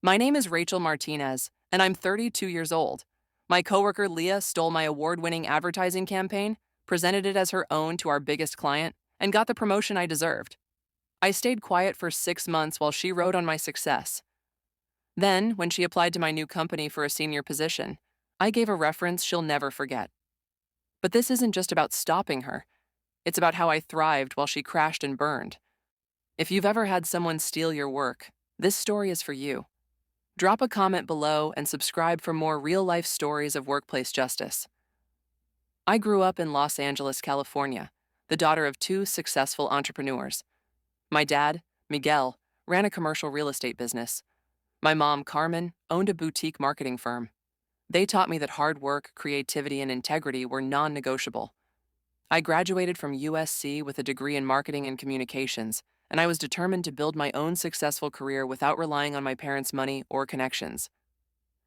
My name is Rachel Martinez, and I'm 32 years old. My coworker Leah stole my award-winning advertising campaign, presented it as her own to our biggest client, and got the promotion I deserved. I stayed quiet for 6 months while she rode on my success. Then, when she applied to my new company for a senior position, I gave a reference she'll never forget. But this isn't just about stopping her. It's about how I thrived while she crashed and burned. If you've ever had someone steal your work, this story is for you. Drop a comment below and subscribe for more real-life stories of workplace justice. I grew up in Los Angeles, California, the daughter of two successful entrepreneurs. My dad, Miguel, ran a commercial real estate business. My mom, Carmen, owned a boutique marketing firm. They taught me that hard work, creativity, and integrity were non-negotiable. I graduated from USC with a degree in marketing and communications, and I was determined to build my own successful career without relying on my parents' money or connections.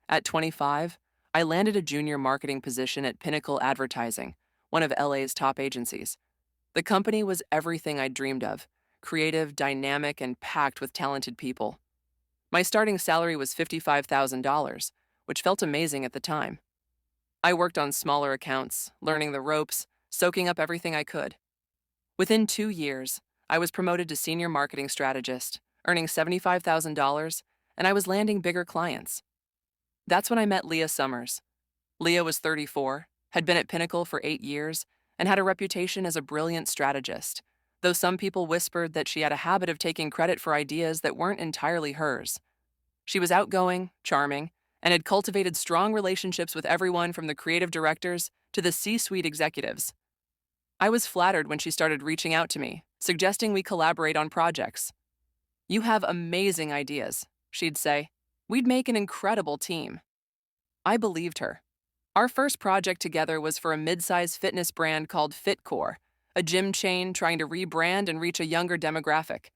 At 25, I landed a junior marketing position at Pinnacle Advertising, one of LA's top agencies. The company was everything I'd dreamed of: creative, dynamic, and packed with talented people. My starting salary was $55,000, which felt amazing at the time. I worked on smaller accounts, learning the ropes, soaking up everything I could. Within 2 years, I was promoted to senior marketing strategist, earning $75,000, and I was landing bigger clients. That's when I met Leah Summers. Leah was 34, had been at Pinnacle for 8 years, and had a reputation as a brilliant strategist, though some people whispered that she had a habit of taking credit for ideas that weren't entirely hers. She was outgoing, charming, and had cultivated strong relationships with everyone from the creative directors to the C-suite executives. I was flattered when she started reaching out to me, suggesting we collaborate on projects. "You have amazing ideas," she'd say. "We'd make an incredible team." I believed her. Our first project together was for a mid-size fitness brand called FitCore, a gym chain trying to rebrand and reach a younger demographic.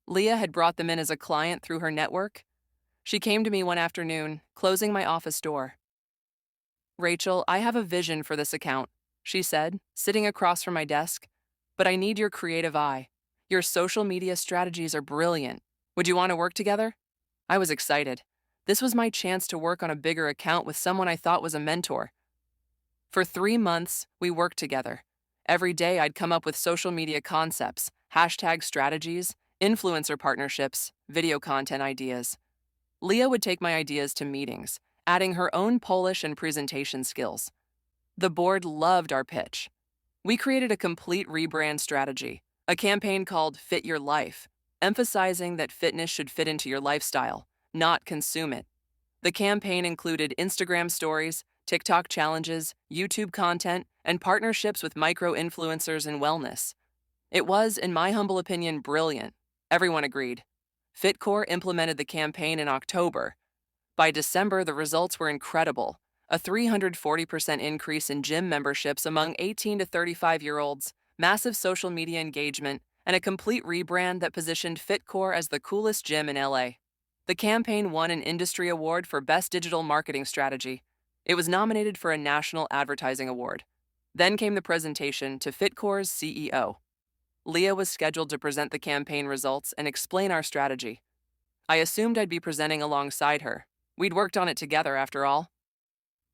Leah had brought them in as a client through her network. She came to me one afternoon, closing my office door. "Rachel, I have a vision for this account," she said, sitting across from my desk. "But I need your creative eye. Your social media strategies are brilliant. Would you want to work together?" I was excited. This was my chance to work on a bigger account with someone I thought was a mentor. For 3 months, we worked together. Every day I'd come up with social media concepts, hashtag strategies, influencer partnerships, video content ideas. Leah would take my ideas to meetings, adding her own Polish and presentation skills. The board loved our pitch. We created a complete rebrand strategy, a campaign called Fit Your Life, emphasizing that fitness should fit into your lifestyle, not consume it. The campaign included Instagram stories, TikTok challenges, YouTube content, and partnerships with micro-influencers in wellness. It was, in my humble opinion, brilliant. Everyone agreed. FitCore implemented the campaign in October. By December, the results were incredible: a 340% increase in gym memberships among 18 to 35-year-olds, massive social media engagement, and a complete rebrand that positioned FitCore as the coolest gym in LA. The campaign won an industry award for Best Digital Marketing Strategy. It was nominated for a National Advertising Award. Then came the presentation to FitCore's CEO. Leah was scheduled to present the campaign results and explain our strategy. I assumed I'd be presenting alongside her. We'd worked on it together, after all.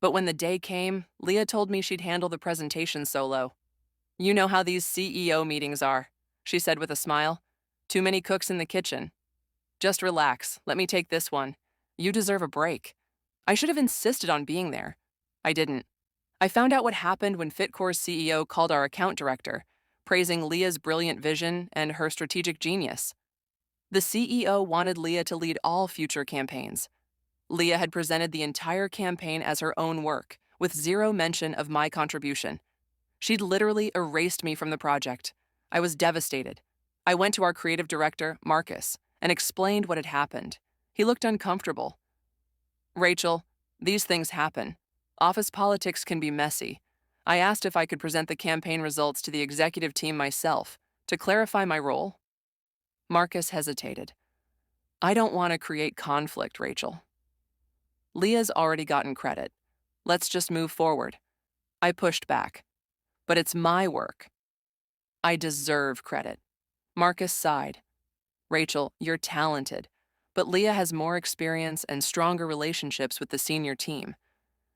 But when the day came, Leah told me she'd handle the presentation solo. "You know how these CEO meetings are," she said with a smile. "Too many cooks in the kitchen. Just relax, let me take this one. You deserve a break." I should have insisted on being there. I didn't. I found out what happened when FitCore's CEO called our account director, praising Leah's brilliant vision and her strategic genius. The CEO wanted Leah to lead all future campaigns. Leah had presented the entire campaign as her own work, with zero mention of my contribution. She'd literally erased me from the project. I was devastated. I went to our creative director, Marcus, and explained what had happened. He looked uncomfortable. "Rachel, these things happen. Office politics can be messy. I asked if I could present the campaign results to the executive team myself, to clarify my role." Marcus hesitated. "I don't want to create conflict, Rachel." "Leah's already gotten credit. Let's just move forward." I pushed back. "But it's my work." "I deserve credit." Marcus sighed. "Rachel, you're talented, but Leah has more experience and stronger relationships with the senior team.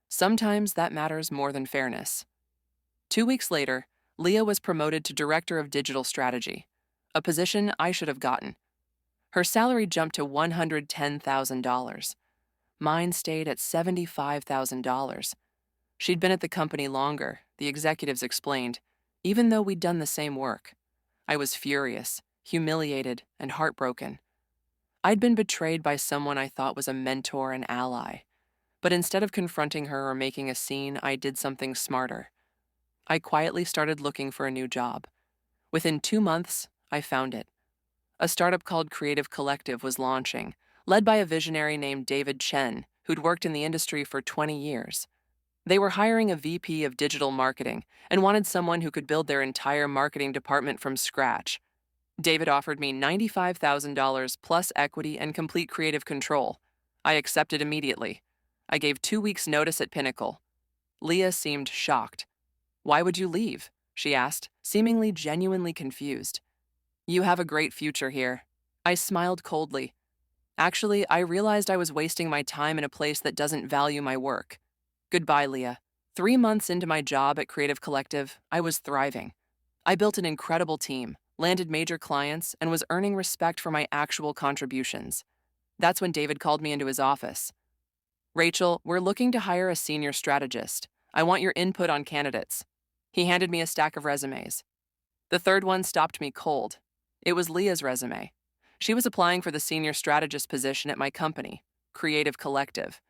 Sometimes that matters more than fairness. 2 weeks later, Leah was promoted to Director of Digital Strategy, a position I should have gotten. Her salary jumped to $110,000. Mine stayed at $75,000. She'd been at the company longer, the executives explained, even though we'd done the same work. I was furious, humiliated, and heartbroken. I'd been betrayed by someone I thought was a mentor and ally. But instead of confronting her or making a scene, I did something smarter. I quietly started looking for a new job. Within 2 months, I found it. A startup called Creative Collective was launching, led by a visionary named David Chen, who'd worked in the industry for 20 years. They were hiring a VP of digital marketing and wanted someone who could build their entire marketing department from scratch. David offered me $95,000 plus equity and complete creative control. I accepted immediately. I gave 2 weeks' notice at Pinnacle. Leah seemed shocked. "Why would you leave?" she asked, seemingly genuinely confused. "You have a great future here." I smiled coldly. Actually, I realized I was wasting my time in a place that doesn't value my work. Goodbye, Leah. 3 months into my job at Creative Collective, I was thriving. I built an incredible team, landed major clients, and was earning respect for my actual contributions. That's when David called me into his office. "Rachel, we're looking to hire a senior strategist. I want your input on candidates." He handed me a stack of resumes. The third one stopped me cold. It was Leah's resume. She was applying for the senior strategist position at my company, Creative Collective,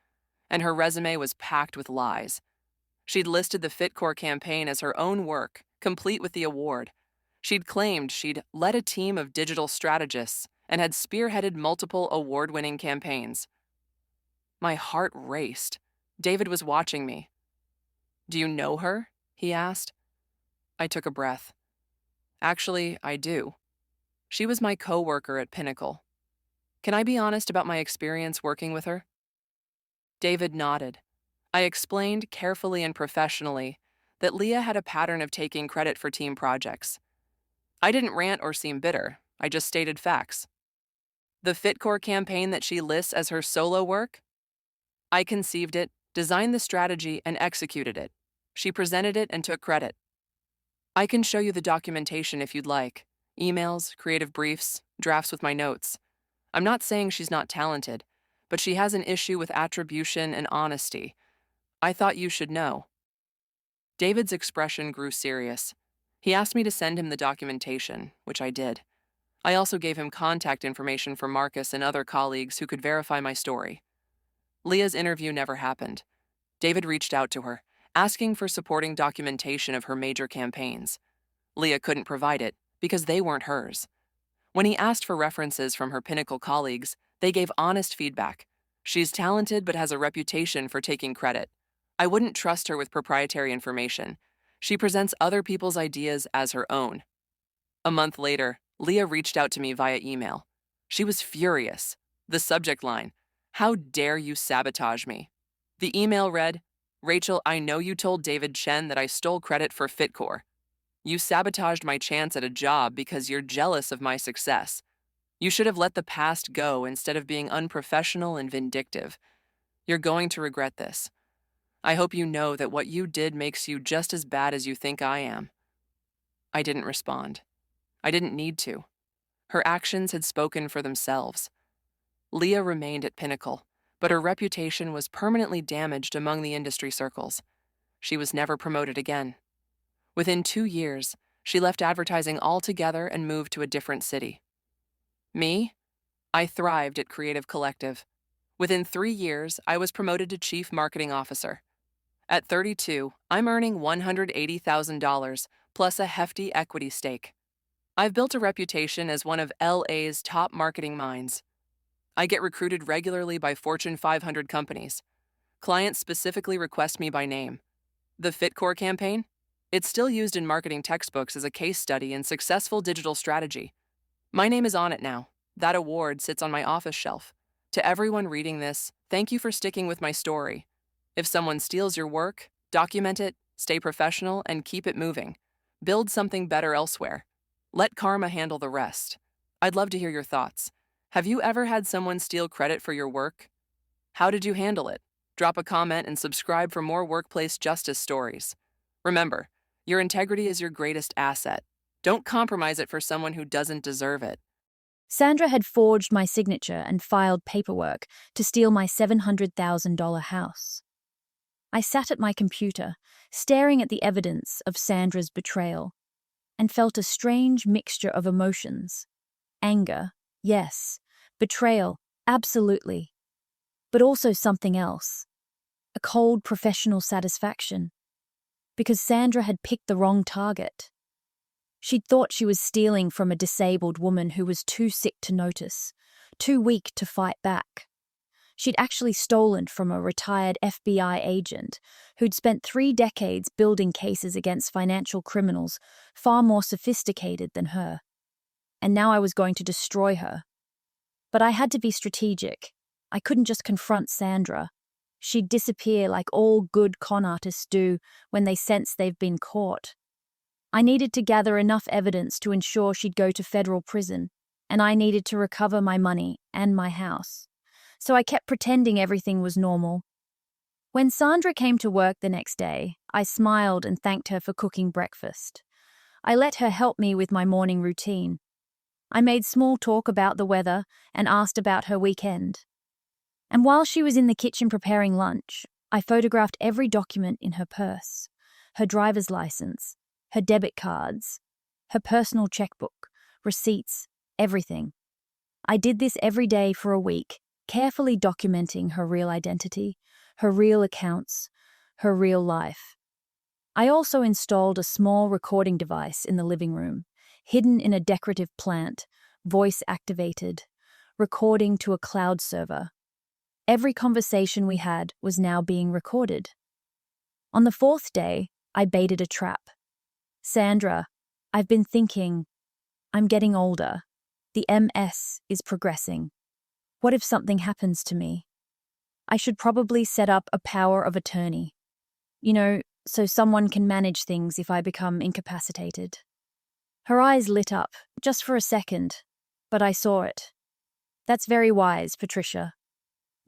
and her resume was packed with lies. She'd listed the FitCore campaign as her own work, complete with the award. She'd claimed she'd led a team of digital strategists and had spearheaded multiple award-winning campaigns. My heart raced. David was watching me. "Do you know her?" he asked. I took a breath. "Actually, I do. She was my coworker at Pinnacle. Can I be honest about my experience working with her?" David nodded. I explained carefully and professionally that Leah had a pattern of taking credit for team projects. I didn't rant or seem bitter. I just stated facts. The FitCore campaign that she lists as her solo work? I conceived it, designed the strategy, and executed it. She presented it and took credit. I can show you the documentation if you'd like. Emails, creative briefs, drafts with my notes. I'm not saying she's not talented, but she has an issue with attribution and honesty. I thought you should know. David's expression grew serious. He asked me to send him the documentation, which I did. I also gave him contact information for Marcus and other colleagues who could verify my story. Leah's interview never happened. David reached out to her, asking for supporting documentation of her major campaigns. Leah couldn't provide it because they weren't hers. When he asked for references from her Pinnacle colleagues, they gave honest feedback. She's talented but has a reputation for taking credit. I wouldn't trust her with proprietary information. She presents other people's ideas as her own. A month later, Leah reached out to me via email. She was furious. The subject line, "How dare you sabotage me?" The email read, "Rachel, I know you told David Chen that I stole credit for FitCore. You sabotaged my chance at a job because you're jealous of my success. You should have let the past go instead of being unprofessional and vindictive. You're going to regret this. I hope you know that what you did makes you just as bad as you think I am." I didn't respond. I didn't need to. Her actions had spoken for themselves. Leah remained at Pinnacle, but her reputation was permanently damaged among the industry circles. She was never promoted again. Within 2 years, she left advertising altogether and moved to a different city. Me? I thrived at Creative Collective. Within 3 years, I was promoted to Chief Marketing Officer. At 32, I'm earning $180,000 plus a hefty equity stake. I've built a reputation as one of LA's top marketing minds. I get recruited regularly by Fortune 500 companies. Clients specifically request me by name. The FitCore campaign? It's still used in marketing textbooks as a case study in successful digital strategy. My name is on it now. That award sits on my office shelf. To everyone reading this, thank you for sticking with my story. If someone steals your work, document it, stay professional, and keep it moving. Build something better elsewhere. Let karma handle the rest. I'd love to hear your thoughts. Have you ever had someone steal credit for your work? How did you handle it? Drop a comment and subscribe for more workplace justice stories. Remember, your integrity is your greatest asset. Don't compromise it for someone who doesn't deserve it. Sandra had forged my signature and filed paperwork to steal my $700,000 house. I sat at my computer, staring at the evidence of Sandra's betrayal, and felt a strange mixture of emotions. Anger, yes. Betrayal, absolutely. But also something else. A cold professional satisfaction. Because Sandra had picked the wrong target. She'd thought she was stealing from a disabled woman who was too sick to notice, too weak to fight back. She'd actually stolen from a retired FBI agent who'd spent 3 decades building cases against financial criminals far more sophisticated than her. And now I was going to destroy her. But I had to be strategic. I couldn't just confront Sandra. She'd disappear like all good con artists do when they sense they've been caught. I needed to gather enough evidence to ensure she'd go to federal prison, and I needed to recover my money and my house. So I kept pretending everything was normal. When Sandra came to work the next day, I smiled and thanked her for cooking breakfast. I let her help me with my morning routine. I made small talk about the weather and asked about her weekend. And while she was in the kitchen preparing lunch, I photographed every document in her purse, her driver's license, her debit cards, her personal checkbook, receipts, everything. I did this every day for a week, carefully documenting her real identity, her real accounts, her real life. I also installed a small recording device in the living room, hidden in a decorative plant, voice-activated, recording to a cloud server. Every conversation we had was now being recorded. On the 4th day, I baited a trap. Sandra, I've been thinking, I'm getting older. The MS is progressing. What if something happens to me? I should probably set up a power of attorney. So someone can manage things if I become incapacitated. Her eyes lit up, just for a second, but I saw it. That's very wise, Patricia.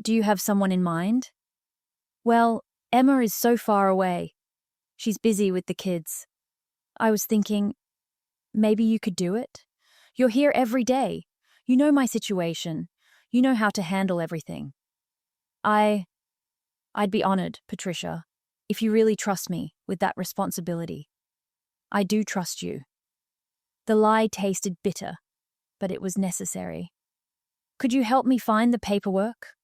Do you have someone in mind? Well, Emma is so far away. She's busy with the kids. I was thinking, maybe you could do it? You're here every day. You know my situation. You know how to handle everything. I'd be honored, Patricia, if you really trust me with that responsibility. I do trust you. The lie tasted bitter, but it was necessary. Could you help me find the paperwork?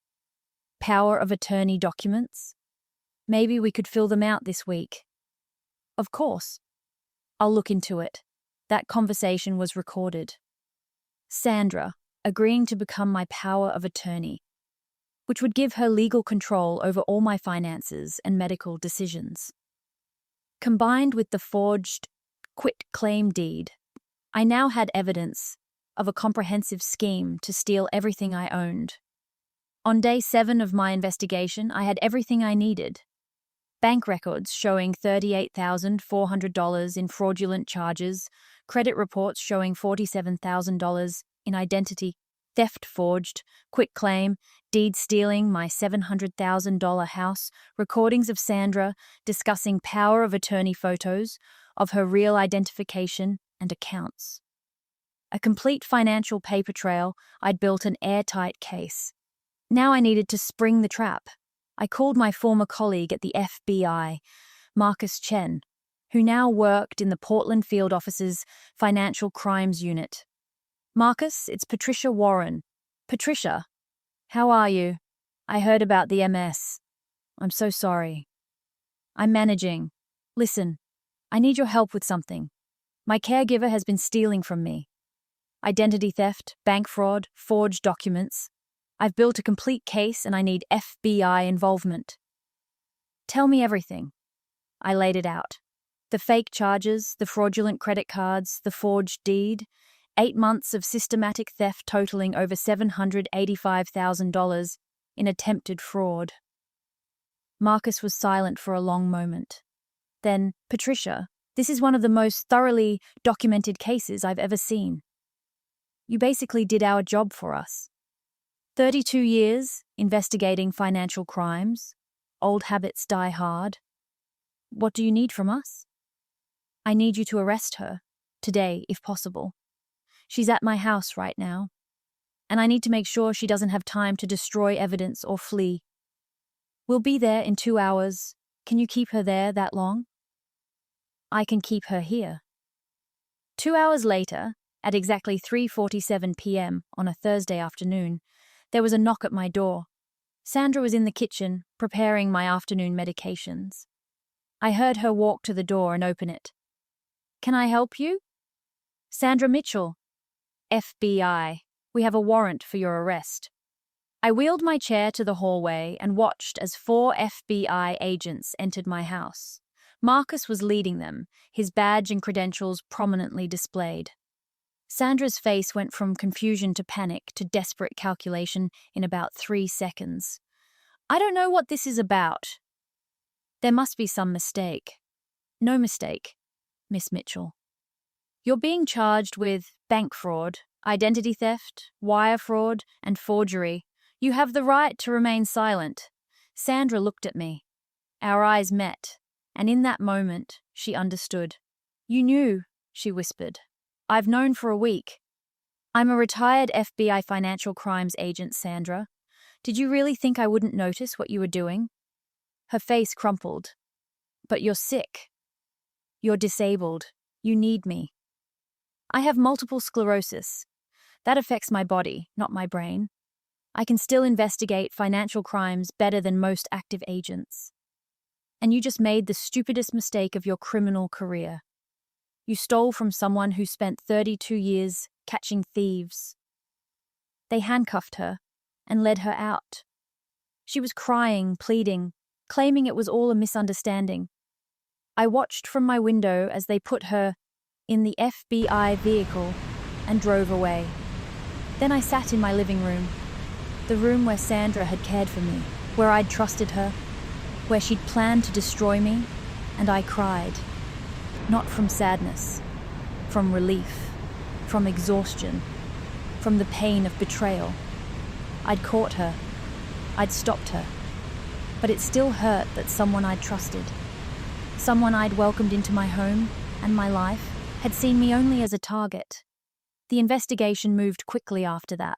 Power of attorney documents? Maybe we could fill them out this week. Of course. I'll look into it. That conversation was recorded. Sandra, agreeing to become my power of attorney, which would give her legal control over all my finances and medical decisions. Combined with the forged quit-claim deed, I now had evidence of a comprehensive scheme to steal everything I owned. On day 7 of my investigation, I had everything I needed. Bank records showing $38,400 in fraudulent charges, credit reports showing $47,000 in identity theft forged, quitclaim, deed stealing my $700,000 house, recordings of Sandra discussing power of attorney photos of her real identification and accounts. A complete financial paper trail. I'd built an airtight case. Now I needed to spring the trap. I called my former colleague at the FBI, Marcus Chen, who now worked in the Portland field office's Financial Crimes Unit. Marcus, it's Patricia Warren. Patricia, how are you? I heard about the MS. I'm so sorry. I'm managing. Listen, I need your help with something. My caregiver has been stealing from me. Identity theft, bank fraud, forged documents. I've built a complete case and I need FBI involvement. Tell me everything. I laid it out. The fake charges, the fraudulent credit cards, the forged deed, 8 months of systematic theft totaling over $785,000 in attempted fraud. Marcus was silent for a long moment. Then, Patricia, this is one of the most thoroughly documented cases I've ever seen. You basically did our job for us. 32 years investigating financial crimes. Old habits die hard. What do you need from us? I need you to arrest her, today, if possible. She's at my house right now, and I need to make sure she doesn't have time to destroy evidence or flee. We'll be there in 2 hours. Can you keep her there that long? I can keep her here. 2 hours later, at exactly 3:47 p.m. on a Thursday afternoon, there was a knock at my door. Sandra was in the kitchen, preparing my afternoon medications. I heard her walk to the door and open it. Can I help you? Sandra Mitchell, FBI. We have a warrant for your arrest. I wheeled my chair to the hallway and watched as 4 FBI agents entered my house. Marcus was leading them, his badge and credentials prominently displayed. Sandra's face went from confusion to panic to desperate calculation in about 3 seconds. I don't know what this is about. There must be some mistake. No mistake, Miss Mitchell. You're being charged with bank fraud, identity theft, wire fraud, and forgery. You have the right to remain silent. Sandra looked at me. Our eyes met, and in that moment, she understood. You knew, she whispered. I've known for a week. I'm a retired FBI financial crimes agent, Sandra. Did you really think I wouldn't notice what you were doing? Her face crumpled. But you're sick. You're disabled. You need me. I have multiple sclerosis. That affects my body, not my brain. I can still investigate financial crimes better than most active agents. And you just made the stupidest mistake of your criminal career. You stole from someone who spent 32 years catching thieves. They handcuffed her and led her out. She was crying, pleading, claiming it was all a misunderstanding. I watched from my window as they put her in the FBI vehicle and drove away. Then I sat in my living room, the room where Sandra had cared for me, where I'd trusted her, where she'd planned to destroy me, and I cried. Not from sadness, from relief, from exhaustion, from the pain of betrayal. I'd caught her. I'd stopped her. But it still hurt that someone I'd trusted, someone I'd welcomed into my home and my life, had seen me only as a target. The investigation moved quickly after that.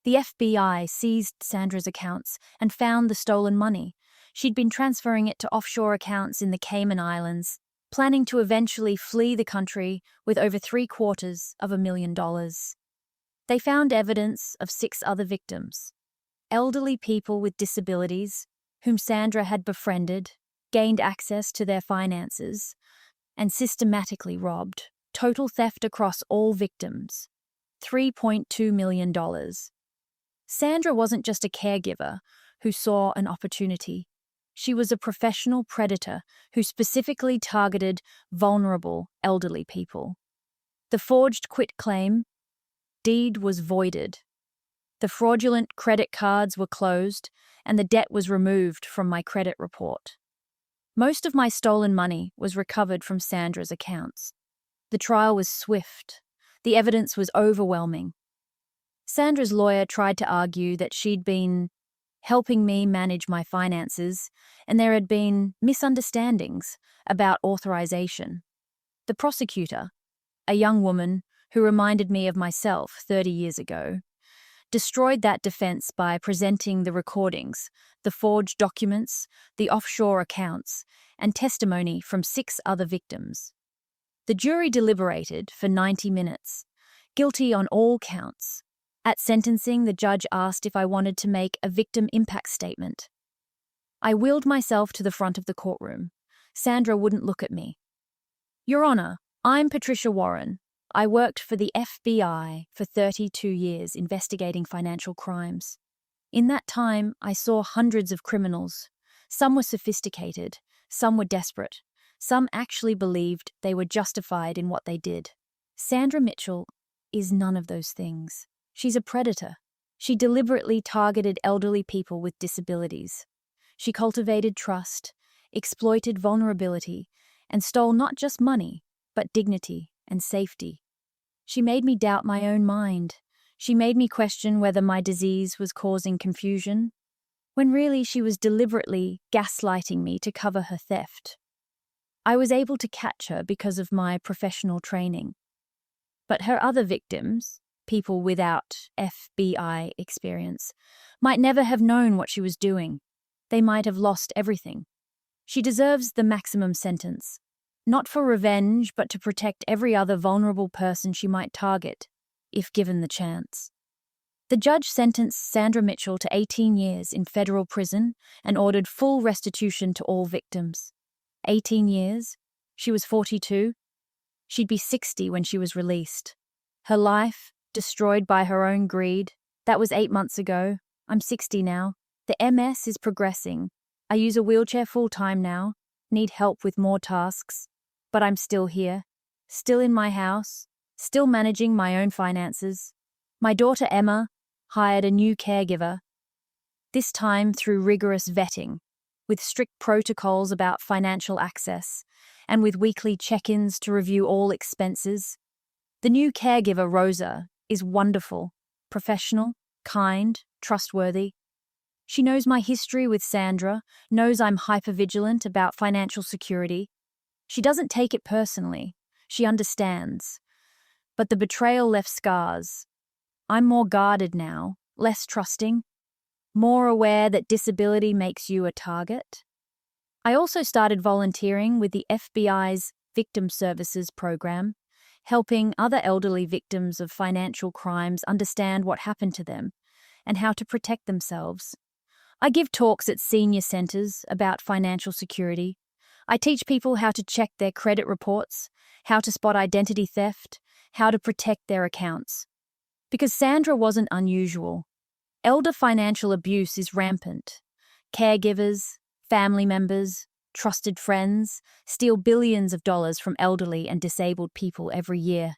The FBI seized Sandra's accounts and found the stolen money. She'd been transferring it to offshore accounts in the Cayman Islands, planning to eventually flee the country with over $750,000. They found evidence of 6 other victims, elderly people with disabilities, whom Sandra had befriended, gained access to their finances, and systematically robbed. Total theft across all victims, $3.2 million. Sandra wasn't just a caregiver who saw an opportunity. She was a professional predator who specifically targeted vulnerable elderly people. The forged quitclaim deed was voided. The fraudulent credit cards were closed, and the debt was removed from my credit report. Most of my stolen money was recovered from Sandra's accounts. The trial was swift. The evidence was overwhelming. Sandra's lawyer tried to argue that she'd been helping me manage my finances, and there had been misunderstandings about authorization. The prosecutor, a young woman who reminded me of myself 30 years ago, destroyed that defense by presenting the recordings, the forged documents, the offshore accounts, and testimony from 6 other victims. The jury deliberated for 90 minutes, guilty on all counts. At sentencing, the judge asked if I wanted to make a victim impact statement. I wheeled myself to the front of the courtroom. Sandra wouldn't look at me. Your Honor, I'm Patricia Warren. I worked for the FBI for 32 years investigating financial crimes. In that time, I saw hundreds of criminals. Some were sophisticated, some were desperate, some actually believed they were justified in what they did. Sandra Mitchell is none of those things. She's a predator. She deliberately targeted elderly people with disabilities. She cultivated trust, exploited vulnerability, and stole not just money, but dignity and safety. She made me doubt my own mind. She made me question whether my disease was causing confusion, when really she was deliberately gaslighting me to cover her theft. I was able to catch her because of my professional training. But her other victims, people without FBI experience, might never have known what she was doing. They might have lost everything. She deserves the maximum sentence, not for revenge, but to protect every other vulnerable person she might target, if given the chance. The judge sentenced Sandra Mitchell to 18 years in federal prison and ordered full restitution to all victims. 18 years? She was 42. She'd be 60 when she was released. Her life, destroyed by her own greed. That was 8 months ago. I'm 60 now. The MS is progressing. I use a wheelchair full-time now, need help with more tasks. But I'm still here, still in my house, still managing my own finances. My daughter Emma hired a new caregiver, this time through rigorous vetting, with strict protocols about financial access, and with weekly check-ins to review all expenses. The new caregiver, Rosa, is wonderful, professional, kind, trustworthy. She knows my history with Sandra, knows I'm hypervigilant about financial security. She doesn't take it personally. She understands. But the betrayal left scars. I'm more guarded now, less trusting, more aware that disability makes you a target. I also started volunteering with the FBI's Victim Services program, helping other elderly victims of financial crimes understand what happened to them and how to protect themselves. I give talks at senior centers about financial security. I teach people how to check their credit reports, how to spot identity theft, how to protect their accounts. Because Sandra wasn't unusual. Elder financial abuse is rampant. Caregivers, family members, trusted friends steal billions of dollars from elderly and disabled people every year.